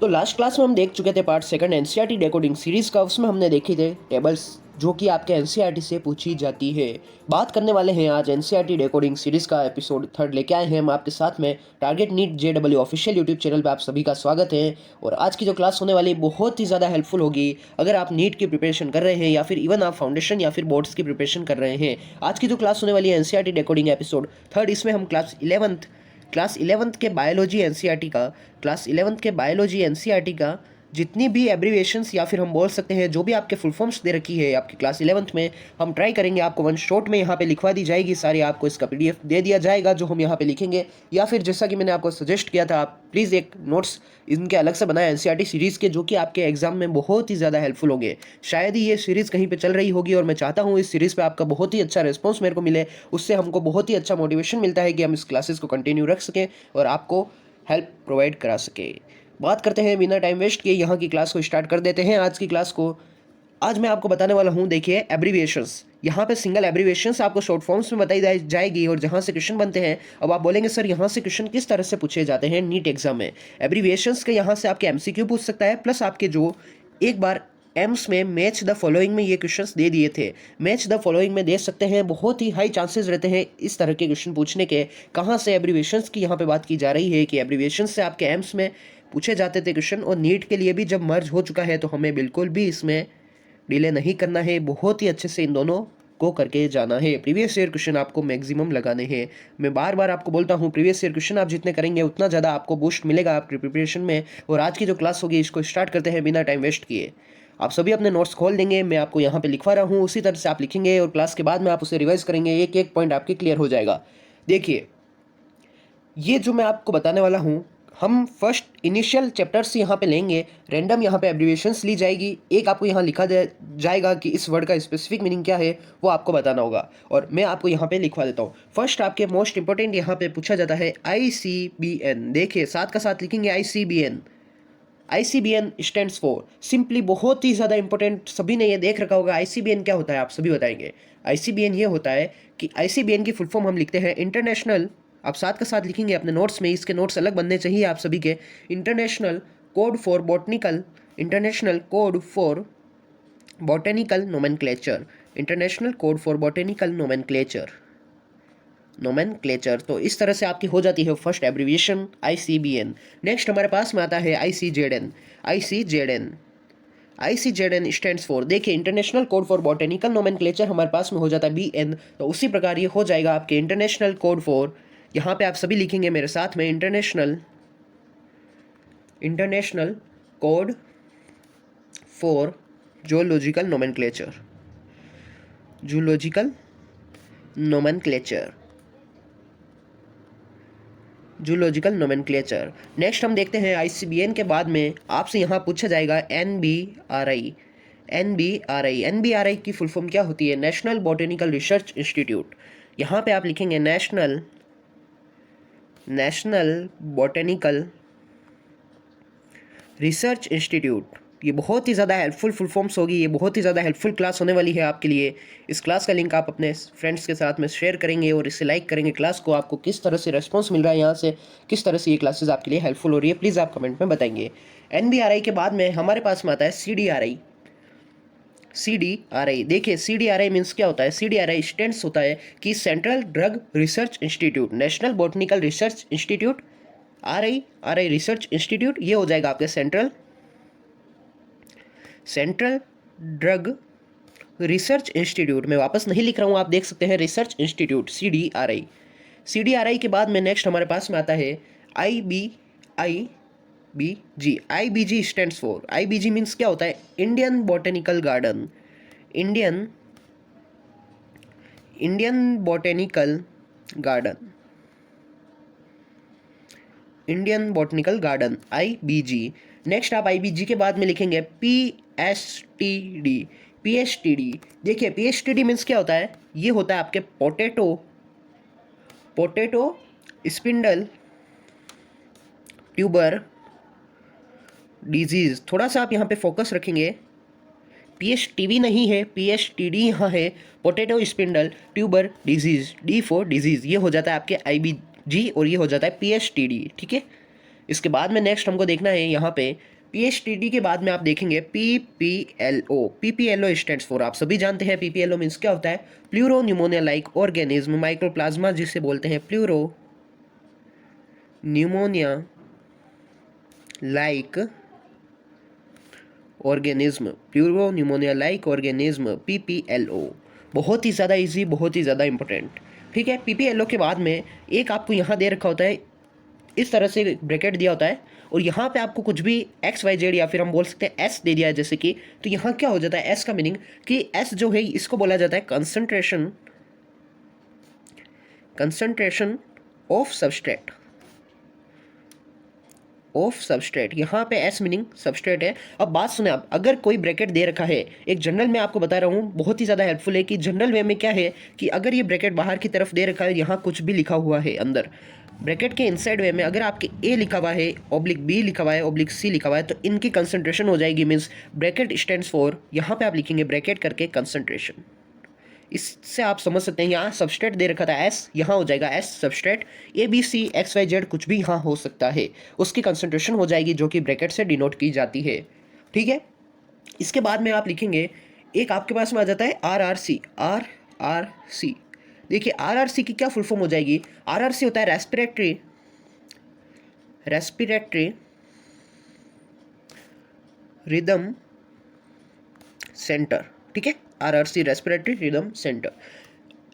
तो last class में हम देख चुके थे part second NCERT decoding series का। उसमें हमने देखे थे टेबल्स जो कि आपके एनसीईआरटी से पूछी जाती है। बात करने वाले हैं आज एनसीईआरटी डिकोडिंग सीरीज़ का एपिसोड 3 लेके आए हैं हम आपके साथ में। Target NEET JW official YouTube channel पे आप सभी का स्वागत है। और आज की जो क्लास होने वाली बहुत ही ज़्यादा हेल्पफुल होगी अगर आप नीट की प्रिपरेशन कर रहे हैं या फिर इवन आप फाउंडेशन या फिर बोर्ड्स की प्रिपरेशन कर रहे हैं। आज की जो क्लास होने वाली है एनसीईआरटी डिकोडिंग एपिसोड 3, इसमें हम क्लास 11th के बायोलॉजी एनसीईआरटी का जितनी भी एब्रीविएशंस या फिर हम बोल सकते हैं जो भी आपके फुल फॉर्म्स दे रखी है आपकी क्लास 11th में, हम ट्राई करेंगे आपको वन शॉट में यहाँ पे लिखवा दी जाएगी सारी। आपको इसका पीडीएफ दे दिया जाएगा जो हम यहाँ पे लिखेंगे, या फिर जैसा कि मैंने आपको सजेस्ट किया था आप प्लीज़ एक नोट्स इनके अलग से बनाए एनसीईआरटी सीरीज़ के, जो कि आपके एग्जाम में बहुत ही ज़्यादा हेल्पफुल होंगे। शायद ही ये सीरीज़ कहीं पे चल रही होगी और मैं चाहता हूँ इस सीरीज़ पे आपका बहुत ही अच्छा रिस्पॉन्स मेरे को मिले। उससे हमको बहुत ही अच्छा मोटिवेशन मिलता है कि हम इस क्लासेस को कंटिन्यू रख सकें और आपको हेल्प प्रोवाइड करा सके। बात करते हैं बिना टाइम वेस्ट किए, यहाँ की क्लास को स्टार्ट कर देते हैं। आज की क्लास को आज मैं आपको बताने वाला हूँ, देखिए एब्रीविएशंस। यहाँ पे सिंगल एब्रीविएशंस आपको शॉर्ट फॉर्म्स में बताई जाएगी और जहाँ से क्वेश्चन बनते हैं। अब आप बोलेंगे सर यहाँ से क्वेश्चन किस तरह से पूछे जाते हैं नीट एग्जाम में। एब्रीविएशंस के यहाँ से आपके एमसीक्यू पूछ सकता है, प्लस आपके जो एक बार एम्स में मैच द फॉलोइंग में ये क्वेश्चंस दे दिए थे, मैच द फॉलोइंग में दे सकते हैं। बहुत ही हाई चांसेस रहते हैं इस तरह के क्वेश्चन पूछने के। कहाँ से एब्रीविएशंस की यहाँ पे बात की जा रही है कि एब्रीविएशंस से आपके एम्स में पूछे जाते थे क्वेश्चन, और नीट के लिए भी जब मर्ज हो चुका है तो हमें बिल्कुल भी इसमें डिले नहीं करना है। बहुत ही अच्छे से इन दोनों को करके जाना है। प्रीवियस ईयर क्वेश्चन आपको मैक्सिमम लगाने हैं। मैं बार बार आपको बोलता हूँ प्रीवियस ईयर क्वेश्चन आप जितने करेंगे उतना ज़्यादा आपको बूस्ट मिलेगा आपकी प्रिपरेशन में। और आज की जो क्लास होगी इसको स्टार्ट करते हैं बिना टाइम वेस्ट किए। आप सभी अपने नोट्स खोल देंगे, मैं आपको यहाँ पे लिखवा रहा हूँ, उसी तरह से आप लिखेंगे और क्लास के बाद में आप उसे रिवाइज करेंगे। एक एक पॉइंट आपके क्लियर हो जाएगा। देखिए ये जो मैं आपको बताने वाला हूँ, हम फर्स्ट इनिशियल चैप्टर्स यहाँ पे लेंगे। रैंडम यहाँ पे एब्रीविएशंस ली जाएगी, एक आपको यहाँ लिखा जाएगा कि इस वर्ड का स्पेसिफिक मीनिंग क्या है, वो आपको बताना होगा और मैं आपको यहाँ पे लिखवा देता हूँ। फर्स्ट आपके मोस्ट इंपॉर्टेंट यहाँ पे पूछा जाता है ICBN। देखिए साथ का साथ लिखेंगे ICBN। ICBN stands for simply, बहुत ही ज़्यादा इंपॉर्टेंट, सभी ने ये देख रखा होगा। ICBN क्या होता है आप सभी बताएंगे। ICBN ये होता है कि ICBN की फुल फॉर्म हम लिखते हैं इंटरनेशनल, आप साथ का साथ लिखेंगे अपने नोट्स में, इसके नोट्स अलग बनने चाहिए आप सभी के। International code for botanical, international code for botanical nomenclature, international code for botanical nomenclature. तो इस तरह से आपकी हो जाती है फर्स्ट एब्रीविएशन ICBN। नेक्स्ट हमारे पास में आता है ICZN स्टैंड्स फॉर, देखिए international code for botanical nomenclature हमारे पास में हो जाता है BN। तो उसी प्रकार ये हो जाएगा आपके इंटरनेशनल कोड फॉर, यहाँ पे आप सभी लिखेंगे मेरे साथ में, international code for zoological nomenclature. Next हम देखते हैं ICBN के बाद में आपसे यहाँ पूछा जाएगा NBRI की फुल फॉर्म क्या होती है, नेशनल बॉटेनिकल रिसर्च इंस्टीट्यूट। यहाँ पे आप लिखेंगे नेशनल बॉटेनिकल रिसर्च इंस्टीट्यूट। ये बहुत ही ज़्यादा हेल्पफुल फुल फॉर्म्स होगी, ये बहुत ही ज़्यादा हेल्पफुल क्लास होने वाली है आपके लिए। इस क्लास का लिंक आप अपने फ्रेंड्स के साथ में शेयर करेंगे और इसे लाइक करेंगे। क्लास को आपको किस तरह से रिस्पॉन्स मिल रहा है, यहाँ से किस तरह से ये क्लासेस आपके लिए हेल्पफुल हो रही है, प्लीज़ आप कमेंट में बताएंगे। NBRI के बाद में हमारे पास में आता है CDRI। देखिए CDRI मीन्स क्या होता है। CDRI स्टैंड्स होता है कि central drug research institute, national botanical research institute, RI research institute. ये हो जाएगा आपके सेंट्रल ड्रग रिसर्च इंस्टीट्यूट। मैं वापस नहीं लिख रहा हूँ, आप देख सकते हैं रिसर्च इंस्टीट्यूट CDRI के बाद में नेक्स्ट हमारे पास में आता है IBG stands for, IBG means क्या होता है, Indian botanical garden IBG। Next आप IBG के बाद में लिखेंगे PSTD। देखिए PSTD मीन्स क्या होता है, ये होता है आपके पोटैटो स्पिंडल ट्यूबर डिजीज। थोड़ा सा आप यहाँ पे फोकस रखेंगे, PSTV नहीं है, PSTD यहाँ है, potato spindle tuber disease, D for disease. ये हो जाता है आपके IBG और ये हो जाता है PSTD, ठीक है। इसके बाद में नेक्स्ट हमको देखना है यहाँ पे PHTD के बाद में आप देखेंगे PPLO। PPLO स्टैंड्स फॉर, आप सभी जानते हैं PPLO मीन्स क्या होता है, pleuro pneumonia like organism mycoplasma जिसे बोलते हैं pleuro pneumonia like organism, pleuro pneumonia like organism PPLO। बहुत ही ज़्यादा इजी, बहुत ही ज़्यादा इंपॉर्टेंट। ठीक है, PPLO के बाद में एक आपको यहाँ दे रखा होता है, इस तरह से ब्रैकेट दिया होता है और यहाँ पे आपको कुछ भी XYZ या फिर हम बोल सकते हैं S दे दिया है जैसे कि, तो यहाँ क्या हो जाता है, S का मीनिंग कि S जो है इसको बोला जाता है कंसंट्रेशन ऑफ सबस्ट्रेट, यहाँ पे S मीनिंग सबस्ट्रेट है। अब बात सुने आप, अगर कोई ब्रैकेट दे रखा है, एक जनरल में आपको बता रहा हूँ, बहुत ही ज़्यादा हेल्पफुल है कि जनरल वे में क्या है कि अगर ये ब्रैकेट बाहर की तरफ दे रखा है, यहाँ कुछ भी लिखा हुआ है अंदर, ब्रैकेट के इनसाइड वे में अगर आपके A लिखा हुआ है, /B लिखा हुआ है, /C लिखा हुआ है, तो इनकी कंसंट्रेशन हो जाएगी, मीन्स ब्रैकेट स्टैंड्स फॉर, यहाँ पे आप लिखेंगे ब्रैकेट करके कंसंट्रेशन। इससे आप समझ सकते हैं, यहाँ सबस्ट्रेट दे रखा था S, यहाँ हो जाएगा S सबस्ट्रेट, ABC XYZ कुछ भी यहाँ हो सकता है, उसकी कंसंट्रेशन हो जाएगी जो कि ब्रैकेट से डिनोट की जाती है। ठीक है, इसके बाद में आप लिखेंगे, एक आपके पास में आ जाता है RRC। देखिए RRC की क्या फुल फॉर्म हो जाएगी, RRC होता है रेस्पिरेटरी रिदम सेंटर। ठीक है, RRC respiratory rhythm centre.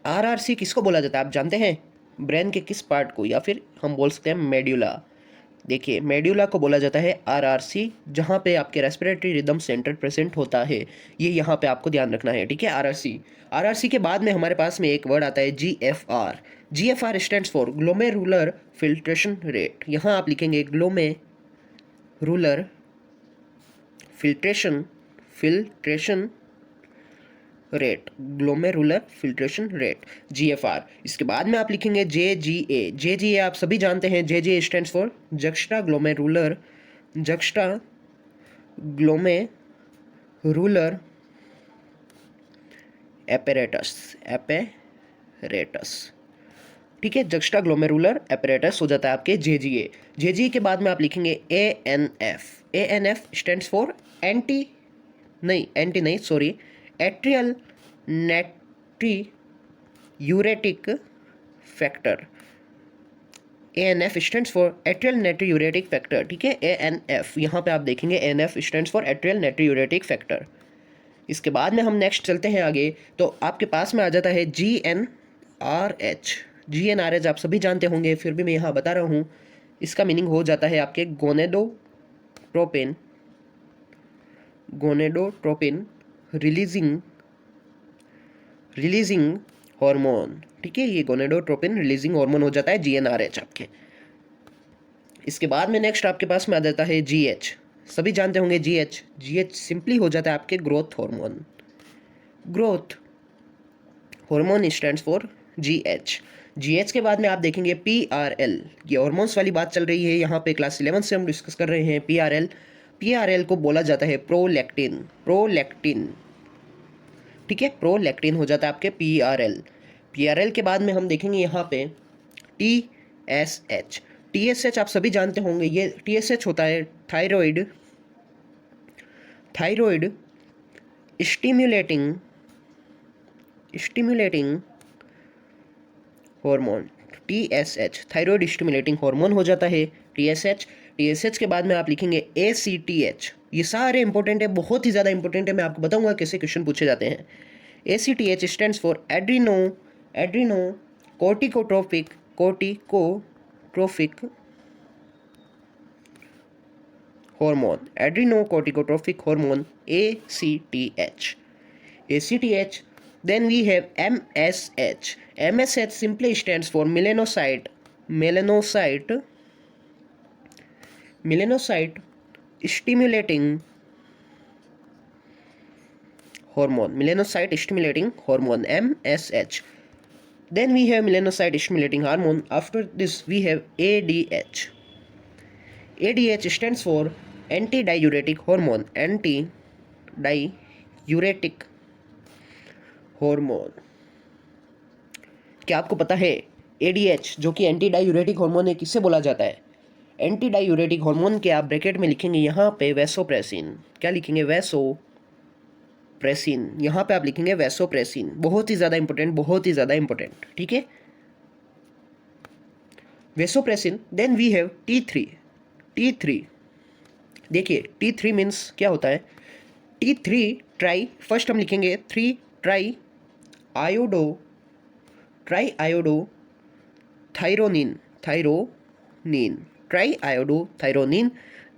RRC किसको बोला जाता है आप जानते हैं, ब्रेन के किस पार्ट को, या फिर हम बोल सकते हैं मेड्यूला। देखिए मेड्यूला को बोला जाता है RRC, जहाँ पे आपके रेस्पिरेटरी रिदम सेंटर प्रेजेंट होता है, ये यहाँ पे आपको ध्यान रखना है। ठीक है, RRC के बाद में हमारे पास में एक वर्ड आता है GFR stands for glomerular filtration rate. यहाँ आप लिखेंगे ग्लोमेरुलर फिल्ट्रेशन रेट GFR। इसके बाद में आप लिखेंगे JGA आप सभी जानते हैं, JGA stands for juxta glomerular apparatus. ठीक है, जक्स्टा ग्लोमेरुलर एपेरेटस हो जाता है आपके JGA के बाद में आप लिखेंगे ANF stands for atrial natriuretic factor. ANF stands for atrial natriuretic factor. ठीक है, ANF यहाँ पे आप देखेंगे ANF stands for atrial natriuretic factor. इसके बाद में हम नेक्स्ट चलते हैं आगे, तो आपके पास में आ जाता है GnRH आप सभी जानते होंगे, फिर भी मैं यहाँ बता रहा हूँ, इसका मीनिंग हो जाता है आपके गोनेडोट्रोपिन रिलीजिंग हार्मोन। ठीक है, ये गोनेडोट्रोपिन रिलीजिंग हार्मोन हो जाता है GnRH आपके। इसके बाद में नेक्स्ट आपके पास में आ जाता है GH, सभी जानते होंगे GH सिंपली हो जाता है आपके growth hormone stands for GH के बाद में आप देखेंगे PRL, ये हार्मोन्स वाली बात चल रही है यहाँ पे, क्लास 11 से हम डिस्कस कर रहे हैं। PRL को बोला जाता है प्रोलैक्टिन। ठीक है, प्रोलैक्टिन हो जाता है आपके PRL के बाद में हम देखेंगे यहाँ पे TSH आप सभी जानते होंगे, ये TSH होता है thyroid stimulating hormone. TSH thyroid stimulating hormone हो जाता है TSH के बाद में आप लिखेंगे ACTH। ये सारे इंपॉर्टेंट है, बहुत ही ज़्यादा इंपॉर्टेंट है, मैं आपको बताऊंगा कैसे क्वेश्चन पूछे जाते हैं। ACTH stands for adrenocorticotropic hormone. ACTH। Then we have MSH simply stands for melanocyte stimulating hormone, MSH. Then we have melanocyte stimulating hormone. After this we have ADH stands for antidiuretic hormone, क्या आपको पता है ADH जो कि anti diuretic hormone है, किससे बोला जाता है? एंटी डायूरेटिक हार्मोन के आप ब्रैकेट में लिखेंगे यहाँ पे वैसोप्रेसिन। क्या लिखेंगे? वैसोप्रेसिन। यहाँ पे आप लिखेंगे वैसोप्रेसिन। बहुत ही ज़्यादा इंपॉर्टेंट, बहुत ही ज़्यादा इंपॉर्टेंट, ठीक है। Vasopressin. Then we have T3। T3 देखिए, T3 मीन्स क्या होता है? T3 ट्राई, फर्स्ट हम लिखेंगे 3 triiodothyronine, triiodothyronine.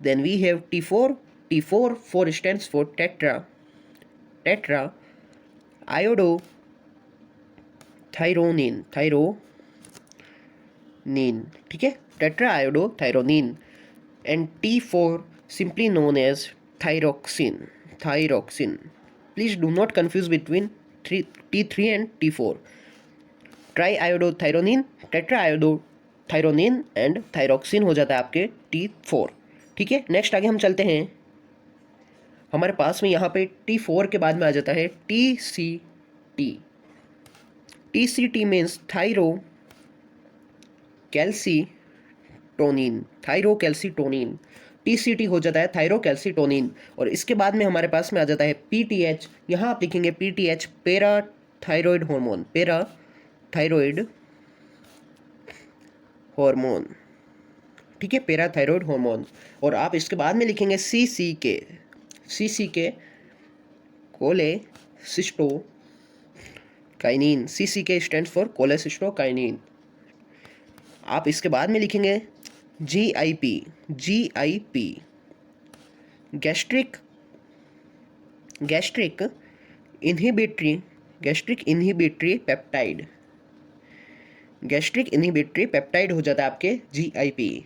Then we have T4। T4 stands for tetraiodothyronine, ठीक है, tetraiodothyronine. And T4 simply known as thyroxine। Please do not confuse between T3 and T4। Triiodothyronine, tetraiodothyronine and thyroxine हो जाता है आपके T4, ठीक है। Next आगे हम चलते हैं, हमारे पास में यहाँ पे T4 के बाद में आ जाता है TCT। TCT means thyrocalcitonin. TCT हो जाता है थायरोकैल्सीटोनिन। और इसके बाद में हमारे पास में आ जाता है PTH। यहाँ आप लिखेंगे PTH, पैराथायरॉयड हार्मोन, ठीक है, पैराथायरॉयड हार्मोन। और आप इसके बाद में लिखेंगे CCK, cholecystokinin. CCK stands for cholecystokinin. आप इसके बाद में लिखेंगे GIP, गैस्ट्रिक इनहिबिटरी पेप्टाइड हो जाता है आपके GIP,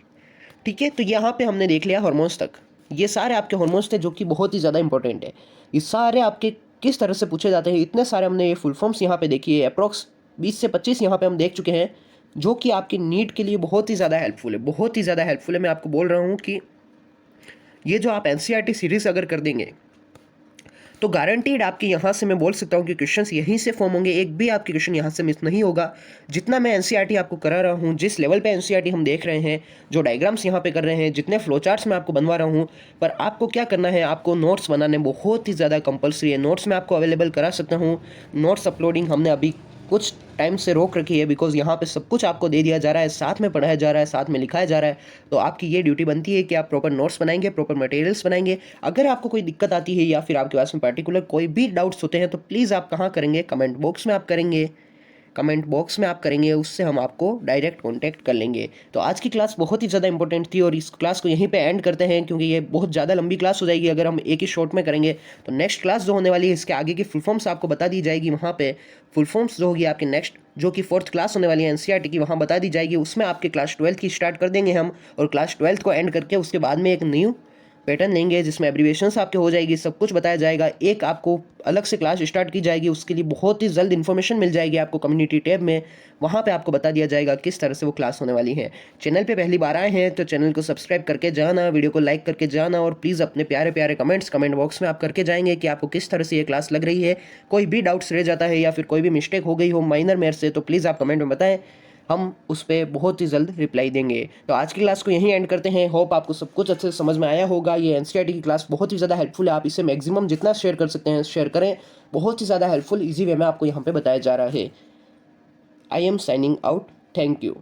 ठीक है। तो यहाँ पे हमने देख लिया हार्मोन्स तक। ये सारे आपके हार्मोन्स थे जो कि बहुत ही ज़्यादा इंपॉर्टेंट है। ये सारे आपके किस तरह से पूछे जाते हैं, इतने सारे हमने ये फुल फॉर्म्स यहाँ पे देखी है, अप्रॉक्स 20 से 25 यहाँ पे हम देख चुके हैं, जो कि आपकी नीट के लिए बहुत ही ज़्यादा हेल्पफुल है, मैं आपको बोल रहा हूँ कि ये जो आप NCERT सीरीज़ अगर कर देंगे तो गारंटीड आपके यहाँ से मैं बोल सकता हूँ कि क्वेश्चंस यहीं से फॉर्म होंगे, एक भी आपके क्वेश्चन यहाँ से मिस नहीं होगा। जितना मैं NCERT आपको करा रहा हूँ, जिस लेवल पे NCERT हम देख रहे हैं, जो डायग्राम्स यहाँ पे कर रहे हैं, जितने फ्लो चार्ट्स मैं आपको बनवा रहा हूँ, पर आपको क्या करना है, आपको नोट्स बनाने बहुत ही ज़्यादा कंपलसरी है। नोट्स मैं आपको अवेलेबल करा सकता हूँ। नोट्स अपलोडिंग हमने अभी कुछ टाइम से रोक रखी है, बिकॉज यहाँ पे सब कुछ आपको दे दिया जा रहा है, साथ में पढ़ाया जा रहा है, साथ में लिखाया जा रहा है। तो आपकी ये ड्यूटी बनती है कि आप प्रॉपर नोट्स बनाएंगे, प्रॉपर मटेरियल्स बनाएंगे। अगर आपको कोई दिक्कत आती है या फिर आपके पास में पर्टिकुलर कोई भी डाउट्स होते हैं तो प्लीज़ आप कहाँ करेंगे? कमेंट बॉक्स में आप करेंगे, उससे हम आपको डायरेक्ट कॉन्टैक्ट कर लेंगे। तो आज की क्लास बहुत ही ज़्यादा इंपॉर्टेंट थी और इस क्लास को यहीं पे एंड करते हैं, क्योंकि ये बहुत ज़्यादा लंबी क्लास हो जाएगी अगर हम एक ही शॉर्ट में करेंगे। तो नेक्स्ट क्लास जो होने वाली है, इसके आगे की फुल फॉर्म्स आपको बता दी जाएगी। वहाँ पे फुल फॉर्म्स जो होगी आपकी नेक्स्ट, जो कि 4th क्लास होने वाली है NCERT की, वहाँ बता दी जाएगी। उसमें आपके क्लास 12th की स्टार्ट कर देंगे हम, और क्लास 12th को एंड करके उसके बाद में एक न्यू पैटर्न लेंगे जिसमें एब्रीविएशंस आपके हो जाएगी, सब कुछ बताया जाएगा। एक आपको अलग से क्लास स्टार्ट की जाएगी, उसके लिए बहुत ही जल्द इन्फॉर्मेशन मिल जाएगी आपको कम्युनिटी टैब में। वहाँ पे आपको बता दिया जाएगा किस तरह से वो क्लास होने वाली है। चैनल पे पहली बार आए हैं तो चैनल को सब्सक्राइब करके जाना, वीडियो को लाइक करके जाना, और प्लीज़ अपने प्यारे प्यारे कमेंट बॉक्स में आप करके जाएंगे कि आपको किस तरह से ये क्लास लग रही है। कोई भी डाउट्स रह जाता है या फिर कोई भी मिस्टेक हो गई हो माइनर मेरे से, तो प्लीज़ आप कमेंट में बताएं, हम उस पर बहुत ही जल्द रिप्लाई देंगे। तो आज की क्लास को यहीं एंड करते हैं। होप आपको सब कुछ अच्छे से समझ में आया होगा। ये NCERT की क्लास बहुत ही ज़्यादा हेल्पफुल है, आप इसे मैक्सिमम जितना शेयर कर सकते हैं शेयर करें। बहुत ही ज़्यादा हेल्पफुल ईजी वे में आपको यहाँ पे बताया जा रहा है। I am signing out. Thank you.